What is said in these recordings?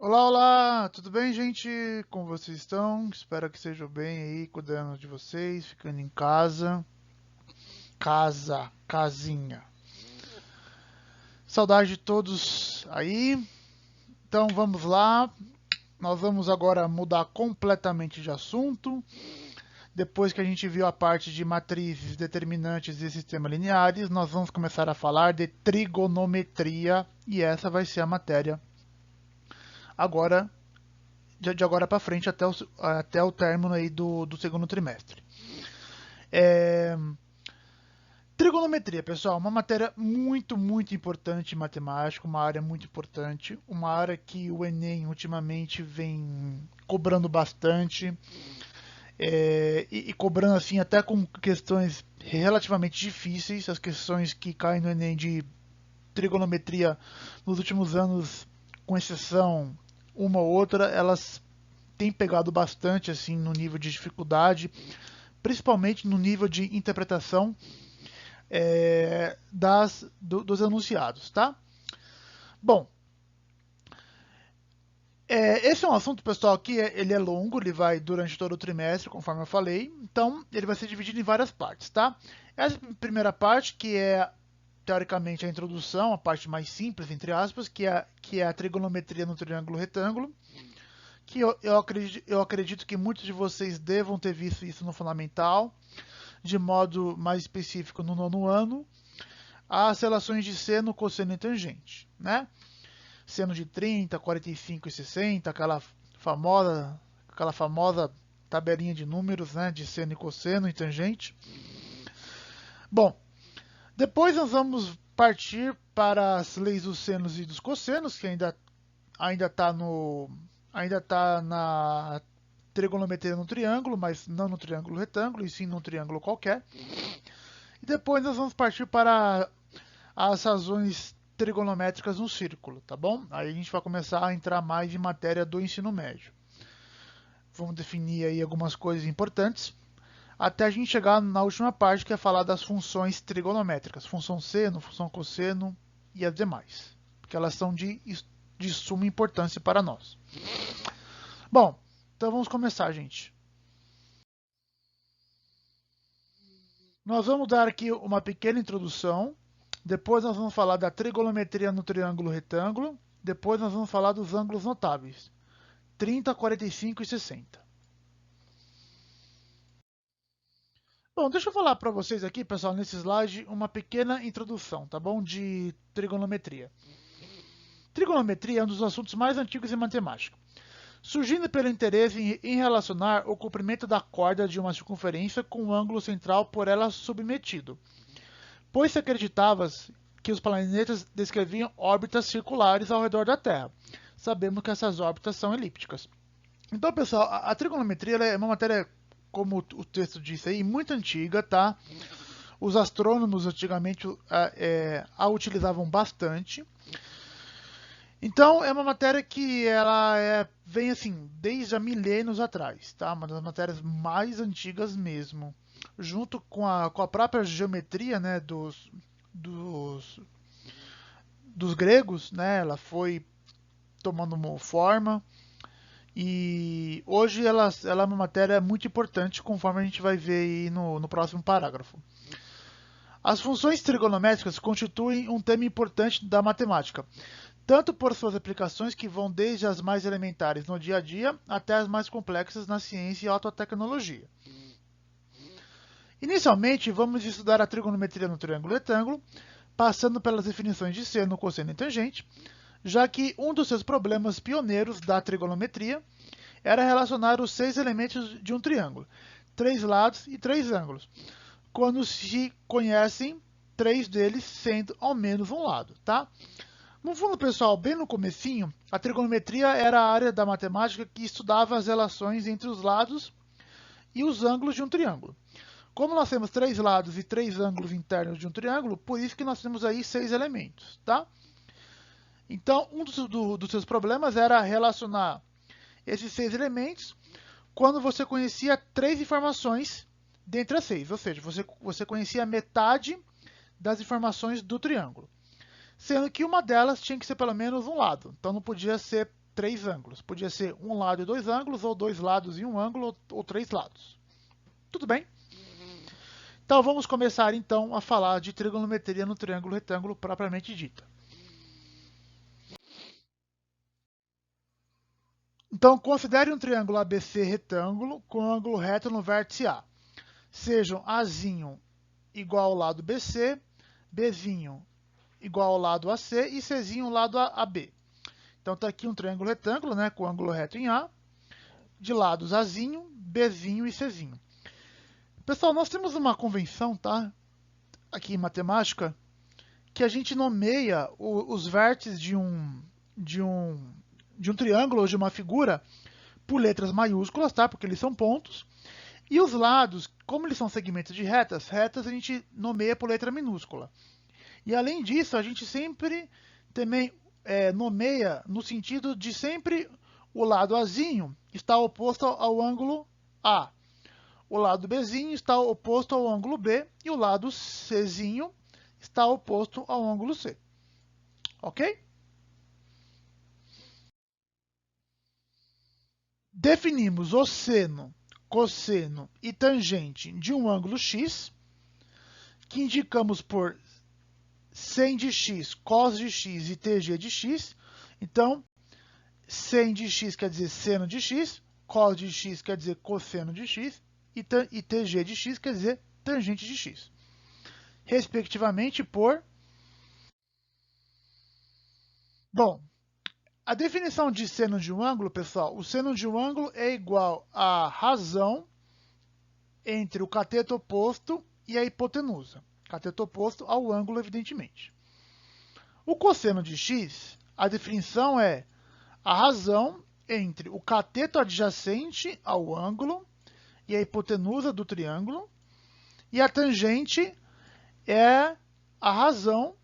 Olá, olá, tudo bem, gente? Como vocês estão? Espero que estejam bem aí, cuidando de vocês, ficando em casa. Casinha. Saudade de todos aí. Então vamos lá. Nós vamos agora mudar completamente de assunto. Depois que a gente viu a parte de matrizes, determinantes e sistemas lineares, nós vamos começar a falar de trigonometria e essa vai ser a matéria agora de agora para frente até o término aí do segundo trimestre. É, Trigonometria, pessoal, uma matéria muito importante em matemática, uma área muito importante, uma área que o Enem ultimamente vem cobrando bastante, e cobrando assim até com questões relativamente difíceis, as questões que caem no Enem de trigonometria nos últimos anos, com exceção uma ou outra, elas têm pegado bastante assim no nível de dificuldade, principalmente no nível de interpretação dos enunciados, tá? Bom, esse é um assunto, pessoal, que ele é longo, ele vai durante todo o trimestre, conforme eu falei, então ele vai ser dividido em várias partes, tá? Essa primeira parte, que é teoricamente a introdução, a parte mais simples, entre aspas, que é a trigonometria no triângulo retângulo, que eu acredito que muitos de vocês devam ter visto isso no fundamental, de modo mais específico no nono ano, as relações de seno, cosseno e tangente, né? Seno de 30, 45 e 60, aquela famosa tabelinha de números, né, de seno e cosseno e tangente. Bom, depois nós vamos partir para as leis dos senos e dos cossenos, que ainda está no ainda está na trigonometria no triângulo, mas não no triângulo retângulo, e sim num triângulo qualquer. E depois nós vamos partir para as razões trigonométricas no círculo, tá bom? Aí a gente vai começar a entrar mais em matéria do ensino médio. Vamos definir aí algumas coisas importantes, até a gente chegar na última parte, que é falar das funções trigonométricas, função seno, função cosseno e as demais, porque elas são de suma importância para nós. Bom, então vamos começar, gente. Nós vamos dar aqui uma pequena introdução, depois nós vamos falar da trigonometria no triângulo retângulo, depois nós vamos falar dos ângulos notáveis, 30, 45 e 60. Bom, deixa eu falar para vocês aqui, pessoal, nesse slide, uma pequena introdução, tá bom? De trigonometria. Trigonometria é um dos assuntos mais antigos em matemática, surgindo pelo interesse em relacionar o comprimento da corda de uma circunferência com o ângulo central por ela submetido, pois se acreditava que os planetas descreviam órbitas circulares ao redor da Terra. Sabemos que essas órbitas são elípticas. Então, pessoal, a trigonometria é uma matéria, como o texto disse aí, muito antiga, tá? Os astrônomos antigamente a utilizavam bastante. Então é uma matéria que vem assim desde há milênios atrás, tá? Uma das matérias mais antigas mesmo, junto com a própria geometria, né, dos, dos gregos, né? Ela foi tomando uma forma e hoje ela é uma matéria muito importante, conforme a gente vai ver aí no próximo parágrafo. As funções trigonométricas constituem um tema importante da matemática, tanto por suas aplicações que vão desde as mais elementares no dia a dia até as mais complexas na ciência e alta tecnologia. Inicialmente, vamos estudar a trigonometria no triângulo retângulo, passando pelas definições de seno, cosseno e tangente, já que um dos seus problemas pioneiros da trigonometria era relacionar os 6 elementos de um triângulo, 3 lados e 3 ângulos, quando se conhecem 3 deles sendo ao menos um lado, tá? No fundo, pessoal, bem no comecinho, a trigonometria era a área da matemática que estudava as relações entre os lados e os ângulos de um triângulo. Como nós temos 3 lados e 3 ângulos internos de um triângulo, por isso que nós temos aí 6 elementos, tá? Então, um dos seus problemas era relacionar esses 6 elementos quando você conhecia 3 informações dentre as 6, ou seja, você conhecia metade das informações do triângulo, sendo que uma delas tinha que ser pelo menos um lado, então não podia ser três ângulos. Podia ser um lado e dois ângulos, ou dois lados e um ângulo, ou três lados. Tudo bem? Então vamos começar então a falar de trigonometria no triângulo retângulo propriamente dita. Então considere um triângulo ABC retângulo com ângulo reto no vértice A. Sejam Azinho igual ao lado BC, Bzinho igual ao lado AC e Czinho ao lado AB. Então está aqui um triângulo retângulo, né, com ângulo reto em A, de lados Azinho, Bzinho e Czinho. Pessoal, nós temos uma convenção, tá, aqui em matemática, que a gente nomeia os vértices de um triângulo ou de uma figura por letras maiúsculas, tá, porque eles são pontos. E os lados, como eles são segmentos de retas a gente nomeia por letra minúscula. E além disso, a gente sempre também nomeia no sentido de sempre o lado Azinho está oposto ao ângulo A. O lado Bzinho está oposto ao ângulo B e o lado Czinho está oposto ao ângulo C. Ok? Definimos o seno, cosseno e tangente de um ângulo x, que indicamos por sen de x, cos de x e tg de x. Então, sen de x quer dizer seno de x, cos de x quer dizer cosseno de x, e tg de x quer dizer tangente de x. Respectivamente por... Bom, a definição de seno de um ângulo, pessoal, o seno de um ângulo é igual à razão entre o cateto oposto e a hipotenusa. Cateto oposto ao ângulo, evidentemente. O cosseno de x, a definição é a razão entre o cateto adjacente ao ângulo e a hipotenusa do triângulo, e a tangente é a razão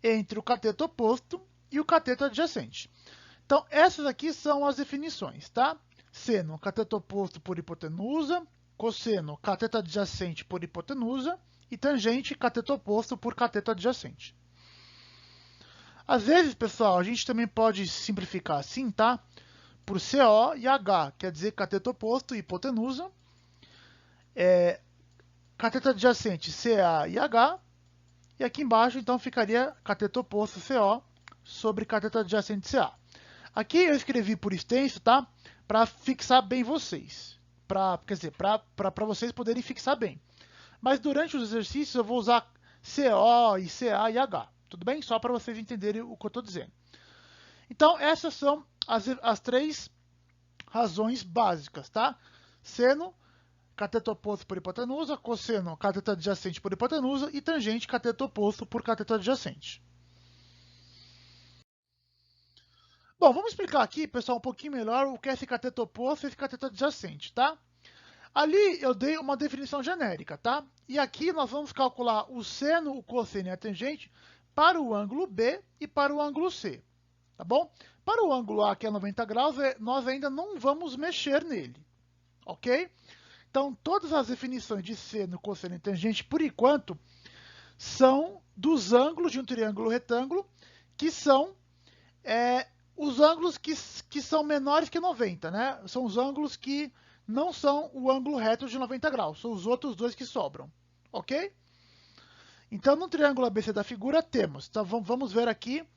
entre o cateto oposto e o cateto adjacente. Então, essas aqui são as definições, tá? Seno, cateto oposto por hipotenusa, cosseno, cateto adjacente por hipotenusa, e tangente, cateto oposto por cateto adjacente. Às vezes, pessoal, a gente também pode simplificar assim, tá? Por CO e H, quer dizer cateto oposto e hipotenusa. Cateto adjacente, CA e H. E aqui embaixo, então, ficaria cateto oposto CO sobre cateto adjacente CA. Aqui eu escrevi por extenso, tá? Para fixar bem vocês. Quer dizer, para vocês poderem fixar bem. Mas durante os exercícios eu vou usar CO e CA e H. Tudo bem? Só para vocês entenderem o que eu estou dizendo. Então, essas são as três razões básicas, tá? Seno, cateto oposto por hipotenusa, cosseno, cateto adjacente por hipotenusa e tangente, cateto oposto por cateto adjacente. Bom, vamos explicar aqui, pessoal, um pouquinho melhor o que é esse cateto oposto e esse cateto adjacente, tá? Ali eu dei uma definição genérica, tá? E aqui nós vamos calcular o seno, o cosseno e a tangente para o ângulo B e para o ângulo C, tá bom? Para o ângulo A, que é 90 graus, nós ainda não vamos mexer nele, ok? Então, todas as definições de seno, cosseno e tangente, por enquanto, são dos ângulos de um triângulo retângulo, que são os ângulos que são menores que 90, né? São os ângulos que não são o ângulo reto de 90 graus, são os outros dois que sobram, ok? Então, no triângulo ABC da figura, temos. Então, vamos ver aqui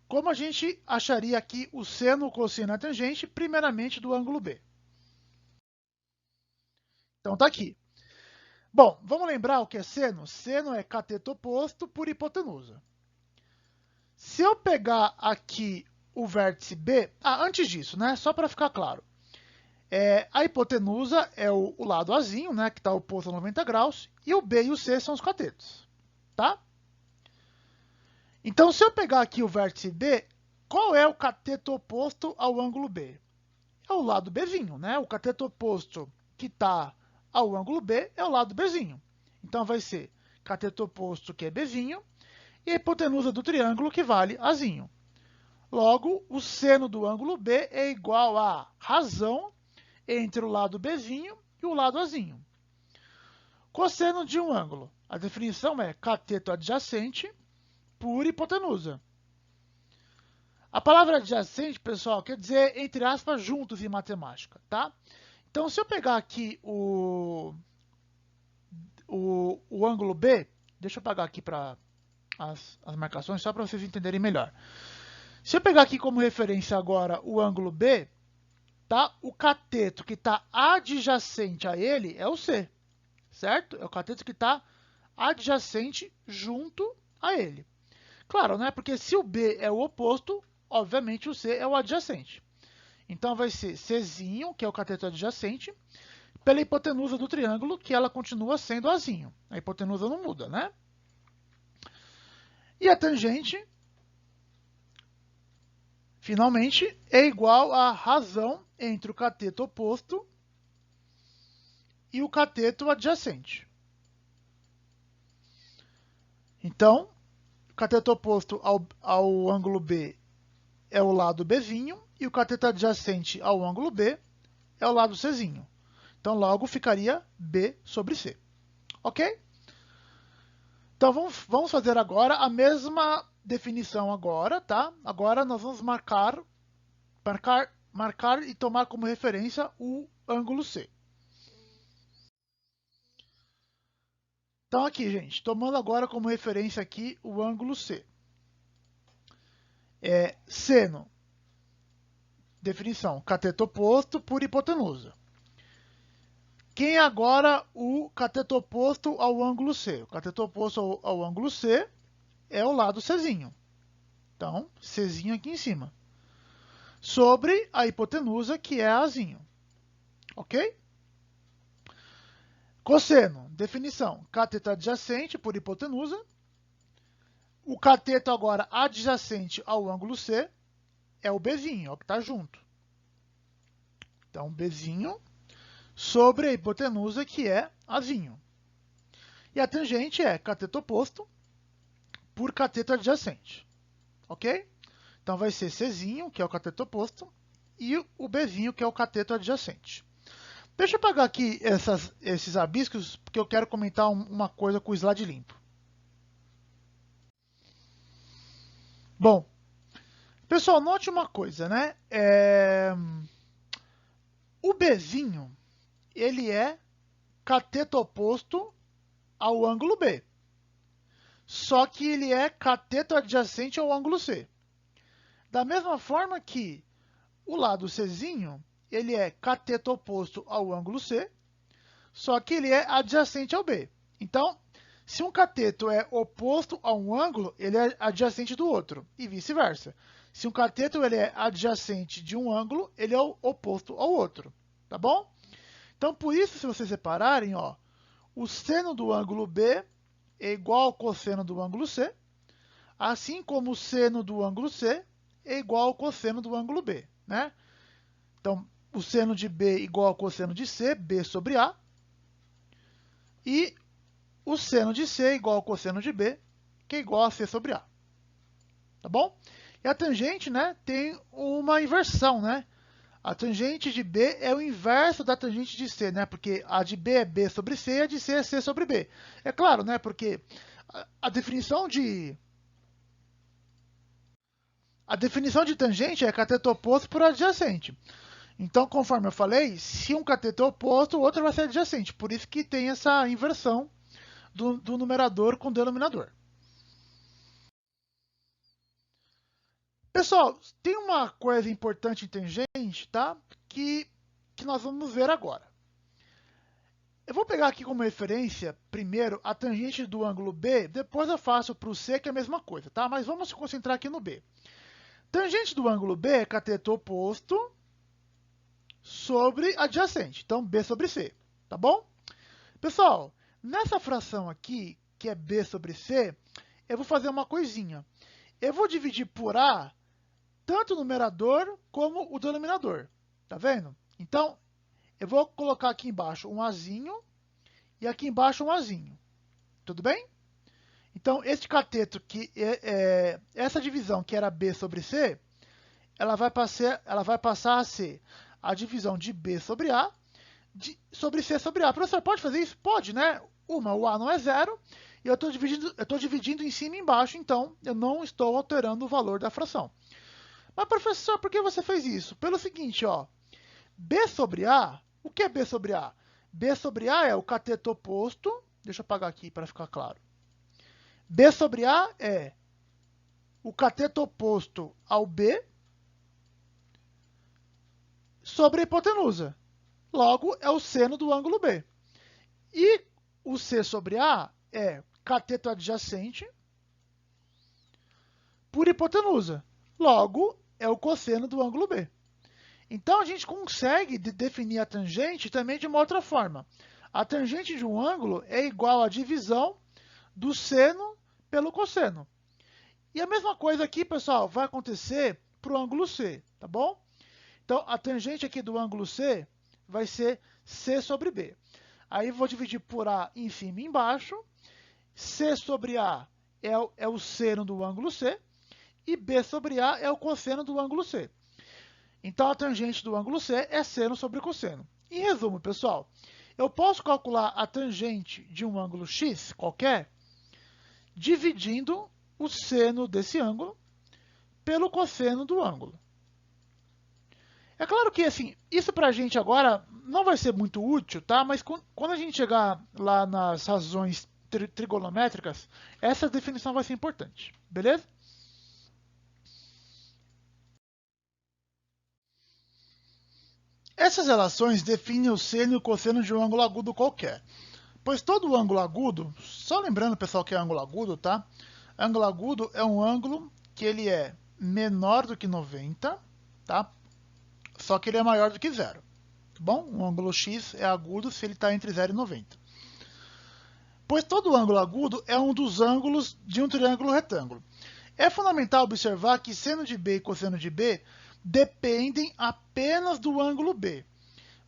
como a gente acharia aqui o seno, o cosseno e a tangente, primeiramente do ângulo B. Então, tá aqui. Bom, vamos lembrar o que é seno? Seno é cateto oposto por hipotenusa. Se eu pegar aqui o vértice B... antes disso, né? Só para ficar claro. A hipotenusa é o lado Azinho, né? Que está oposto a 90 graus. E o B e o C são os catetos. Tá? Então, se eu pegar aqui o vértice B, qual é o cateto oposto ao ângulo B? É o lado Bzinho, né? O cateto oposto que está ao ângulo B é o lado Bzinho. Então, vai ser cateto oposto, que é Bzinho, e a hipotenusa do triângulo, que vale Azinho. Logo, o seno do ângulo B é igual à razão entre o lado Bzinho e o lado Azinho. Cosseno de um ângulo. A definição é cateto adjacente por hipotenusa. A palavra adjacente, pessoal, quer dizer, entre aspas, juntos em matemática, tá? Então, se eu pegar aqui o ângulo B, deixa eu apagar aqui para as marcações, só para vocês entenderem melhor. Se eu pegar aqui como referência agora o ângulo B, tá? O cateto que está adjacente a ele é o C, certo? É o cateto que está adjacente junto a ele. Claro, né? Porque se o B é o oposto, obviamente o C é o adjacente. Então vai ser Czinho, que é o cateto adjacente, pela hipotenusa do triângulo, que ela continua sendo Azinho. A hipotenusa não muda, né? E a tangente, finalmente, é igual à razão entre o cateto oposto e o cateto adjacente. Então, o cateto oposto ao ângulo B é o lado Bzinho, e o cateto adjacente ao ângulo B é o lado Czinho. Então, logo ficaria B sobre C. Ok? Então, vamos fazer agora a mesma definição agora, tá? Agora nós vamos marcar e tomar como referência o ângulo C. Então, aqui, gente, tomando agora como referência aqui o ângulo C. Seno, definição, cateto oposto por hipotenusa. Quem é agora o cateto oposto ao ângulo C? O cateto oposto ao ângulo C é o lado Czinho. Então, Czinho aqui em cima. Sobre a hipotenusa, que é Azinho. Ok? Cosseno, definição, cateto adjacente por hipotenusa. O cateto agora adjacente ao ângulo C é o Bzinho, é o que está junto. Então, Bzinho sobre a hipotenusa, que é Azinho. E a tangente é cateto oposto por cateto adjacente. Ok? Então, vai ser Czinho, que é o cateto oposto, e o Bzinho, que é o cateto adjacente. Deixa eu apagar aqui esses rabiscos, porque eu quero comentar uma coisa com o slide limpo. Bom, pessoal, note uma coisa, né? O Bzinho, ele é cateto oposto ao ângulo B. Só que ele é cateto adjacente ao ângulo C. Da mesma forma que o lado Czinho, ele é cateto oposto ao ângulo C, só que ele é adjacente ao B. Então, se um cateto é oposto a um ângulo, ele é adjacente do outro, e vice-versa. Se um cateto ele é adjacente de um ângulo, ele é oposto ao outro, tá bom? Então, por isso, se vocês separarem, ó, o seno do ângulo B é igual ao cosseno do ângulo C, assim como o seno do ângulo C é igual ao cosseno do ângulo B, né? Então, o seno de B é igual ao cosseno de C, B sobre A, e o seno de C é igual ao cosseno de B, que é igual a C sobre A. Tá bom? E a tangente, né, tem uma inversão, né? A tangente de B é o inverso da tangente de C, né? Porque a de B é B sobre C e a de C é C sobre B. É claro, né? Porque a definição de tangente é cateto oposto por adjacente. Então, conforme eu falei, se um cateto é oposto, o outro vai ser adjacente. Por isso que tem essa inversão do numerador com o denominador. Pessoal, tem uma coisa importante em tangente, tá? Que nós vamos ver agora. Eu vou pegar aqui como referência, primeiro, a tangente do ângulo B, depois eu faço para o C, que é a mesma coisa, tá? Mas vamos se concentrar aqui no B. Tangente do ângulo B é cateto oposto sobre adjacente. Então, B sobre C, tá bom? Pessoal, nessa fração aqui, que é B sobre C, eu vou fazer uma coisinha. Eu vou dividir por A tanto o numerador como o denominador. Tá vendo? Então, eu vou colocar aqui embaixo um Azinho e aqui embaixo um Azinho. Tudo bem? Então, este cateto, essa divisão que era B sobre C, ela vai passar a ser a divisão de B sobre A sobre C sobre A. Professor, pode fazer isso? Pode, né? O A não é zero, e eu estou dividindo em cima e embaixo, então eu não estou alterando o valor da fração. Mas, professor, por que você fez isso? Pelo seguinte, ó. B sobre A, o que é B sobre A? B sobre A é o cateto oposto, deixa eu apagar aqui para ficar claro. B sobre A é o cateto oposto ao B sobre a hipotenusa. Logo, é o seno do ângulo B. E o C sobre A é cateto adjacente por hipotenusa. Logo, é o cosseno do ângulo B. Então, a gente consegue definir a tangente também de uma outra forma. A tangente de um ângulo é igual à divisão do seno pelo cosseno. E a mesma coisa aqui, pessoal, vai acontecer para o ângulo C, tá bom? Então, a tangente aqui do ângulo C vai ser C sobre B. Aí, vou dividir por A em cima e embaixo. C sobre A é o seno do ângulo C. E B sobre A é o cosseno do ângulo C. Então, a tangente do ângulo C é seno sobre cosseno. Em resumo, pessoal, eu posso calcular a tangente de um ângulo x qualquer dividindo o seno desse ângulo pelo cosseno do ângulo. É claro que, assim, isso para a gente agora não vai ser muito útil, tá? Mas quando a gente chegar lá nas razões trigonométricas, essa definição vai ser importante, beleza? Essas relações definem o seno e o cosseno de um ângulo agudo qualquer. Pois todo ângulo agudo, só lembrando, pessoal, que é ângulo agudo, tá? Ângulo agudo é um ângulo que ele é menor do que 90, tá? Só que ele é maior do que zero, tá bom? Um ângulo x é agudo se ele está entre 0 e 90. Pois todo ângulo agudo é um dos ângulos de um triângulo retângulo. É fundamental observar que seno de B e cosseno de B dependem apenas do ângulo B,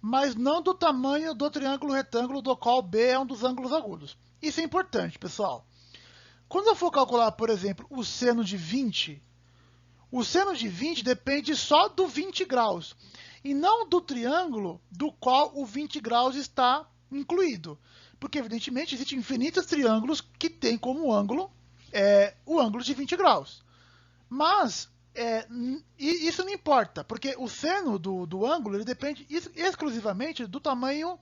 mas não do tamanho do triângulo retângulo do qual B é um dos ângulos agudos. Isso é importante, pessoal. Quando eu for calcular, por exemplo, o seno de 20, o seno de 20 depende só do 20 graus, e não do triângulo do qual o 20 graus está incluído. Porque, evidentemente, existem infinitos triângulos que têm como ângulo o ângulo de 20 graus. Mas isso não importa, porque o seno do ângulo ele depende exclusivamente do tamanho,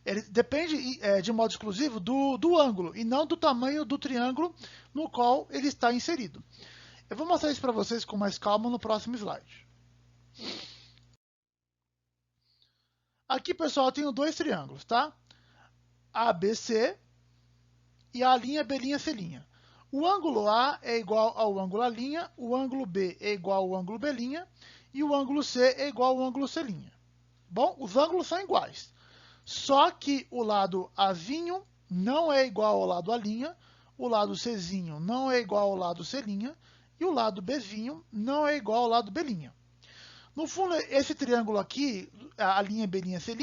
ele depende de modo exclusivo do ângulo, e não do tamanho do triângulo no qual ele está inserido. Eu vou mostrar isso para vocês com mais calma no próximo slide. Aqui, pessoal, eu tenho dois triângulos, tá? ABC e a linha B', C'. O ângulo A é igual ao ângulo A', o ângulo B é igual ao ângulo B' e o ângulo C é igual ao ângulo C'. Bom, os ângulos são iguais, só que o lado Azinho não é igual ao lado A', o lado Czinho não é igual ao lado C' e o lado Bzinho não é igual ao lado B'. No fundo, esse triângulo aqui, a linha B', C',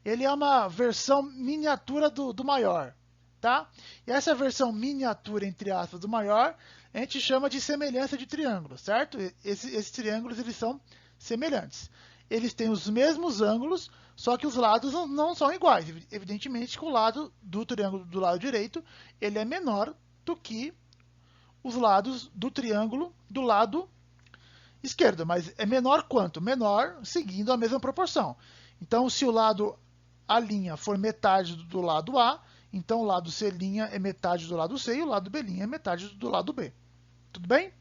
ele é uma versão miniatura do maior, tá? E essa versão miniatura, entre aspas, do maior, a gente chama de semelhança de triângulo, certo? Esses triângulos, eles são semelhantes. Eles têm os mesmos ângulos, só que os lados não são iguais. Evidentemente que o lado do triângulo do lado direito, ele é menor do que os lados do triângulo do lado esquerdo, mas é menor quanto? Menor seguindo a mesma proporção. Então, se o lado A' for metade do lado A, então o lado C' é metade do lado C e o lado B' é metade do lado B. Tudo bem?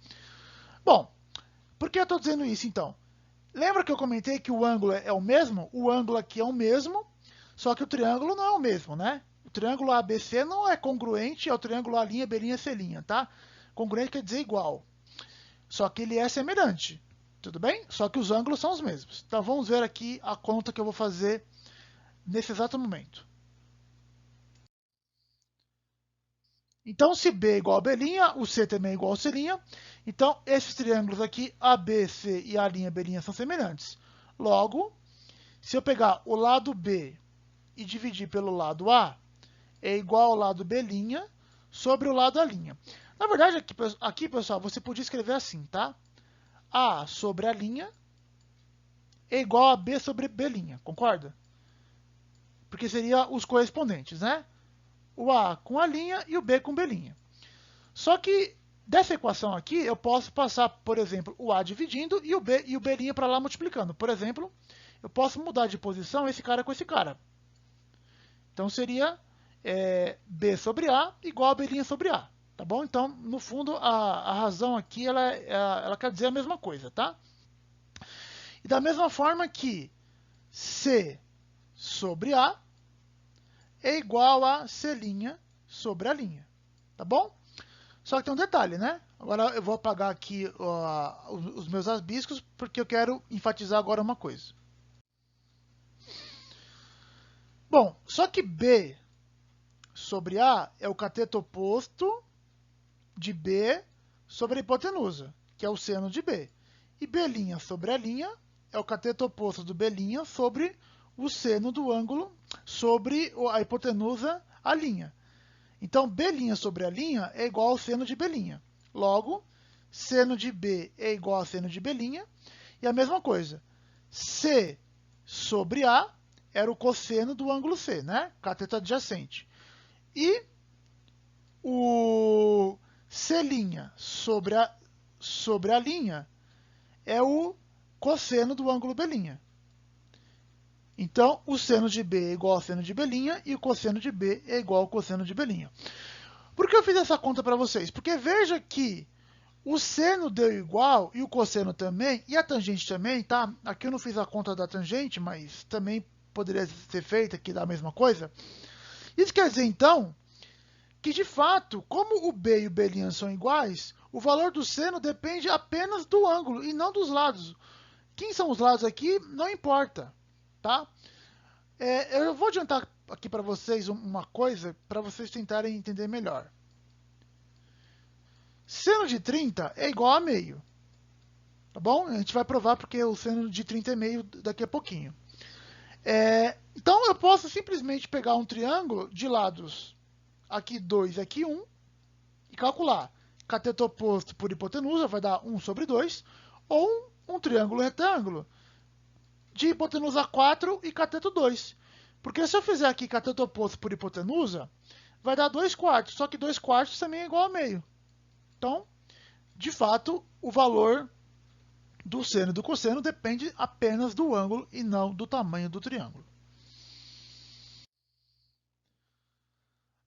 Bom, por que eu estou dizendo isso então? Lembra que eu comentei que o ângulo é o mesmo? O ângulo aqui é o mesmo, só que o triângulo não é o mesmo, né? O triângulo ABC não é congruente ao triângulo A', B', C', tá? Congruente quer dizer igual. Só que ele é semelhante, tudo bem? Só que os ângulos são os mesmos. Então vamos ver aqui a conta que eu vou fazer nesse exato momento. Então, se B é igual a B', o C também é igual ao C'. Então, esses triângulos aqui, AB, C e A', B' são semelhantes. Logo, se eu pegar o lado B e dividir pelo lado A, é igual ao lado B' sobre o lado A'. Na verdade, aqui, pessoal, você podia escrever assim, tá? A sobre A' é igual a B sobre B', concorda? Porque seria os correspondentes, né? O A com A' e o B com B'. Só que Dessa equação aqui, eu posso passar, por exemplo, o A dividindo e o B' para lá multiplicando. Por exemplo, eu posso mudar de posição esse cara com esse cara. Então seria B sobre A igual a B' sobre A. Tá bom? Então, no fundo, a razão aqui ela quer dizer a mesma coisa, tá? E da mesma forma que C sobre A é igual a C' sobre A'. Tá bom? Só que tem um detalhe, né? Agora eu vou apagar aqui os meus rabiscos, porque eu quero enfatizar agora uma coisa. Bom, só que B sobre A é o cateto oposto de B sobre a hipotenusa, que é o seno de B. E B' sobre A' é o cateto oposto do B' sobre o seno do ângulo sobre a hipotenusa A'. Então, B' sobre A' é igual ao seno de B'. Logo, seno de B é igual a seno de B'. E a mesma coisa, C sobre A era o cosseno do ângulo C, né? Cateto adjacente. E o C' sobre A' é o cosseno do ângulo B'. Então, o seno de B é igual ao seno de B' e o cosseno de B é igual ao cosseno de B'. Por que eu fiz essa conta para vocês? Porque veja que o seno deu igual e o cosseno também, e a tangente também, tá? Aqui eu não fiz a conta da tangente, mas também poderia ser feita aqui da mesma coisa. Isso quer dizer, então, que de fato, como o B e o B' são iguais, o valor do seno depende apenas do ângulo e não dos lados. Quem são os lados aqui não importa, tá? Eu vou adiantar aqui para vocês uma coisa para vocês tentarem entender melhor. Seno de 30 é igual a meio, tá bom? A gente vai provar porque o seno de 30 é meio daqui a pouquinho. Então eu posso simplesmente pegar um triângulo de lados aqui 2 e aqui 1 e calcular. Cateto oposto por hipotenusa vai dar 1 sobre 2, ou um triângulo retângulo de hipotenusa 4 e cateto 2. Porque se eu fizer aqui cateto oposto por hipotenusa, vai dar 2 quartos, só que 2 quartos também é igual a meio. Então, de fato, o valor do seno e do cosseno depende apenas do ângulo e não do tamanho do triângulo.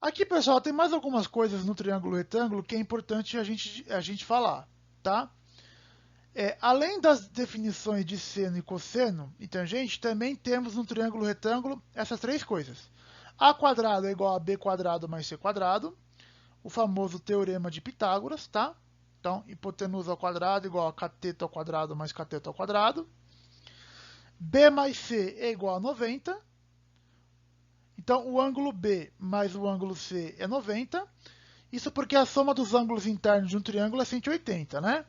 Aqui, pessoal, tem mais algumas coisas no triângulo retângulo que é importante a gente falar, tá? Além das definições de seno e cosseno e tangente, também temos no triângulo retângulo essas três coisas. A quadrado é igual a b quadrado mais c quadrado, o famoso teorema de Pitágoras, tá? Então, hipotenusa ao quadrado igual a cateto ao quadrado mais cateto ao quadrado. B mais C é igual a 90. Então, o ângulo B mais o ângulo C é 90. Isso porque a soma dos ângulos internos de um triângulo é 180, né?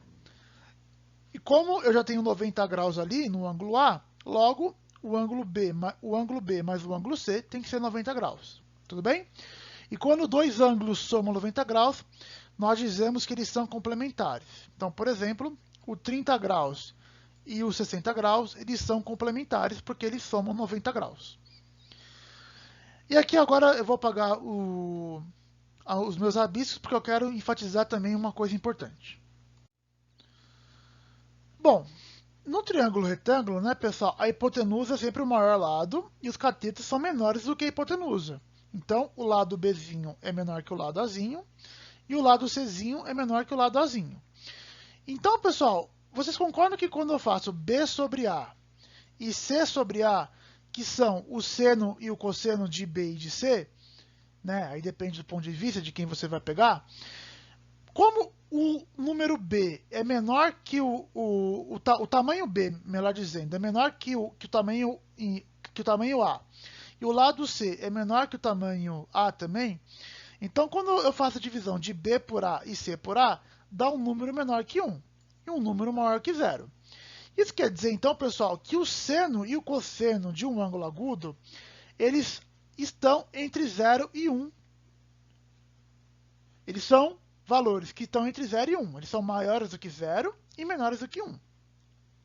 E como eu já tenho 90 graus ali no ângulo A, logo o ângulo B mais o ângulo C tem que ser 90 graus. Tudo bem? E quando dois ângulos somam 90 graus, nós dizemos que eles são complementares. Então, por exemplo, o 30 graus e o 60 graus, eles são complementares porque eles somam 90 graus. E aqui agora eu vou apagar os meus rabiscos porque eu quero enfatizar também uma coisa importante. Bom, no triângulo retângulo, né, pessoal, a hipotenusa é sempre o maior lado e os catetos são menores do que a hipotenusa. Então, o lado Bzinho é menor que o lado Azinho e o lado Czinho é menor que o lado Azinho. Então, pessoal, vocês concordam que quando eu faço B sobre A e C sobre A, que são o seno e o cosseno de B e de C, né, aí depende do ponto de vista de quem você vai pegar, como o número B é menor que o tamanho B, melhor dizendo, é menor que o tamanho A, e o lado C é menor que o tamanho A também, então quando eu faço a divisão de B por A e C por A, dá um número menor que 1 e um número maior que 0. Isso quer dizer, então, pessoal, que o seno e o cosseno de um ângulo agudo, eles estão entre 0 e 1. Eles são valores que estão entre 0 e 1. Eles são maiores do que 0 e menores do que 1.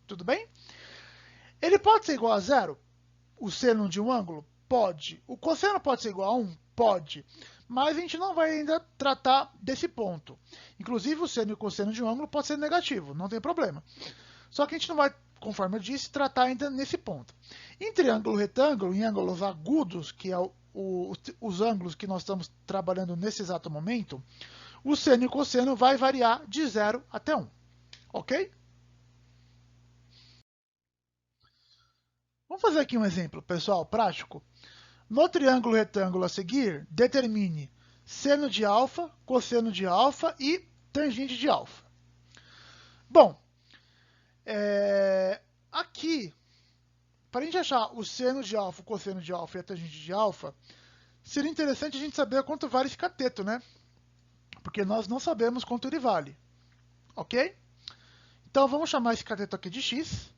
Tudo bem? Ele pode ser igual a 0? O seno de um ângulo? Pode. O cosseno pode ser igual a 1? Pode. mas a gente não vai ainda tratar desse ponto. Inclusive, o seno e o cosseno de um ângulo pode ser negativo, não tem problema. Só que a gente não vai, conforme eu disse, tratar ainda nesse ponto. Em triângulo retângulo, em ângulos agudos, que é os ângulos que nós estamos trabalhando nesse exato momento, o seno e o cosseno vai variar de 0 até 1. Ok? Vamos fazer aqui um exemplo, pessoal, prático. No triângulo retângulo a seguir, determine seno de alfa, cosseno de alfa e tangente de alfa. Bom, aqui, para a gente achar o seno de alfa, o cosseno de alfa e a tangente de alfa, seria interessante a gente saber quanto vale esse cateto, né? Porque nós não sabemos quanto ele vale. Ok? Então vamos chamar esse cateto aqui de x.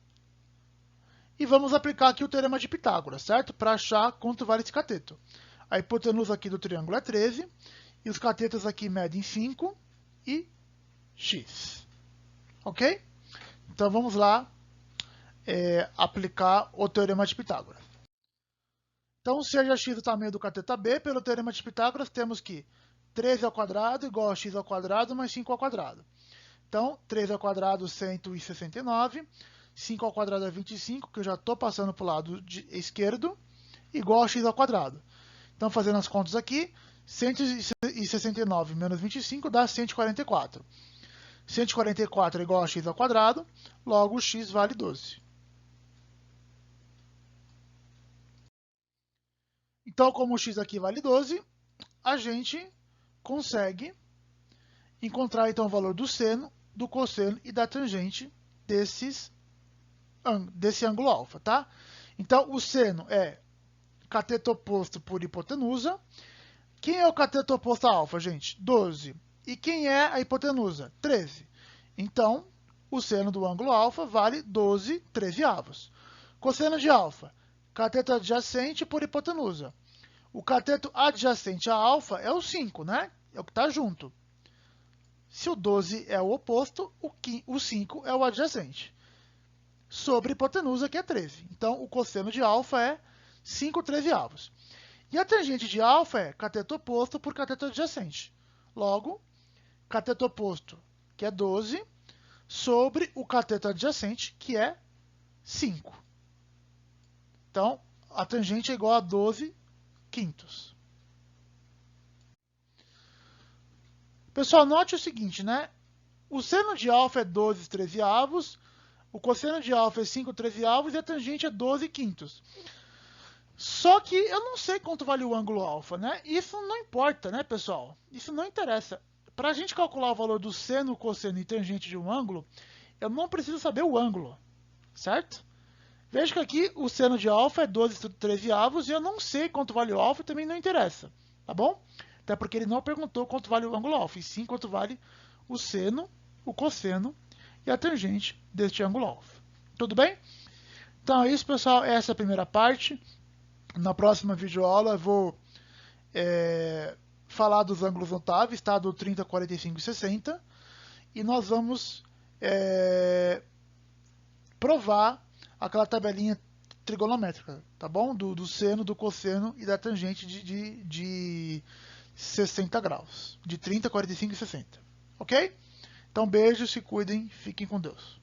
E vamos aplicar aqui o teorema de Pitágoras, certo? Para achar quanto vale esse cateto. A hipotenusa aqui do triângulo é 13, e os catetos aqui medem 5 e x. Ok? Então vamos lá aplicar o teorema de Pitágoras. Então, seja x o tamanho do cateto AB, pelo teorema de Pitágoras temos que 13 ao quadrado igual a x ao quadrado mais 5 ao quadrado. Então, 13 ao quadrado, 169. 5 ao quadrado é 25, que eu já estou passando para o lado esquerdo, igual a x ao quadrado. Então, fazendo as contas aqui, 169 menos 25 dá 144. 144 é igual a x ao quadrado, logo o x vale 12. Então, como o x aqui vale 12, a gente consegue encontrar então o valor do seno, do cosseno e da tangente desse ângulo alfa, tá? Então, o seno é cateto oposto por hipotenusa. Quem é o cateto oposto a alfa, gente? 12. E quem é a hipotenusa? 13. Então, o seno do ângulo alfa vale 12 13avos. Cosseno de alfa, cateto adjacente por hipotenusa. O cateto adjacente a alfa é o 5, né? É o que está junto. Se o 12 é o oposto, o 5 é o adjacente. Sobre hipotenusa, que é 13. Então, o cosseno de alfa é 5 13avos. E a tangente de alfa é cateto oposto por cateto adjacente. Logo, cateto oposto, que é 12, sobre o cateto adjacente, que é 5. Então, a tangente é igual a 12 quintos. Pessoal, note o seguinte, né? O seno de alfa é 12 13avos, o cosseno de alfa é 5 13avos e a tangente é 12 quintos. Só que eu não sei quanto vale o ângulo alfa, né? Isso não importa, né, pessoal? Isso não interessa. Para a gente calcular o valor do seno, cosseno e tangente de um ângulo, eu não preciso saber o ângulo, certo? Veja que aqui o seno de alfa é 12 13avos e eu não sei quanto vale o alfa e também não interessa, tá bom? Até porque ele não perguntou quanto vale o ângulo alfa, e sim quanto vale o seno, o cosseno e a tangente deste ângulo alfa. Tudo bem? Então é isso, pessoal. Essa é a primeira parte. Na próxima videoaula eu vou falar dos ângulos notáveis, tá? Do 30, 45 e 60. E nós vamos provar aquela tabelinha trigonométrica, tá bom? Do seno, do cosseno e da tangente de 60 graus. De 30, 45 e 60. Ok? Então, beijos, se cuidem, fiquem com Deus.